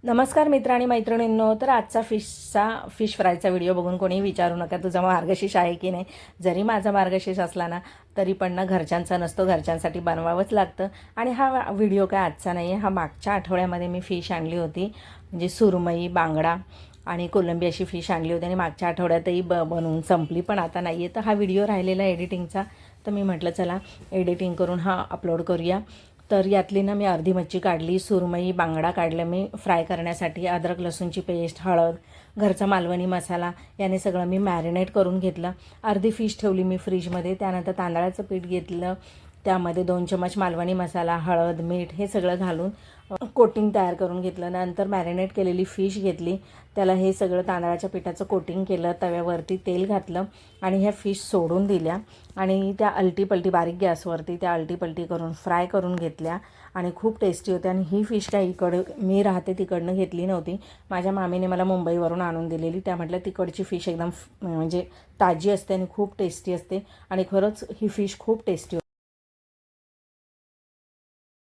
नमस्कार मित्र आणि मैत्रिणींनो. तर आजचा फिश फ्रायचा व्हिडिओ बघून कोणी विचारू नका तुझा मार्गशीर्ष आहे की नाही. जरी माझा मार्गशीर्ष असला ना तरी पण ना घरच्यांचा नसतो, घरच्यांसाठी बनवावंच लागतं. आणि हा व्हिडिओ काय आजचा नाही आहे, हा मागच्या आठवड्यामध्ये मी फिश आणली होती, म्हणजे सुरमई, बांगडा आणि कोलंबी अशी फिश आणली होती आणि मागच्या आठवड्यातही बनवून संपली, पण आता नाही आहे. तर हा व्हिडिओ राहिलेला एडिटिंगचा, तर मी म्हटलं चला एडिटिंग करून हा अपलोड करूया. तर यातली ना मी अर्धी मच्छी काढली, सुरमई, बांगडा काढलं मी फ्राय करण्यासाठी. अद्रक लसूणची पेस्ट, हळद, घरचा मालवणी मसाला याने सगळं मी मॅरिनेट करून घेतलं. अर्धी फिश ठेवली मी फ्रीजमध्ये. त्यानंतर तांदळाचं पीठ घेतलं, त्यामध्ये 2 चमच मालवणी मसाला, हळद, मीठ हे सगळं घालून कोटिंग तयार करून घेतलं. नंतर मॅरिनेट केलेली फिश घेतली, त्याला हे सगळं तांदळाच्या पिठाचं कोटिंग केलं, तव्यावरती तेल घातलं आणि ह्या फिश सोडून दिल्या आणि त्या अलटीपलटी बारीक गॅसवरती त्या अलटीपलटी करून फ्राय करून घेतल्या आणि खूप टेस्टी होत्या. आणि ही फिश काय मी राहते तिकडनं घेतली नव्हती, माझ्या मामीने मला मुंबईवरून आणून दिलेली. त्या म्हटलं तिकडची फिश एकदम म्हणजे ताजी असते आणि खूप टेस्टी असते, आणि खरंच ही फिश खूप टेस्टी होती.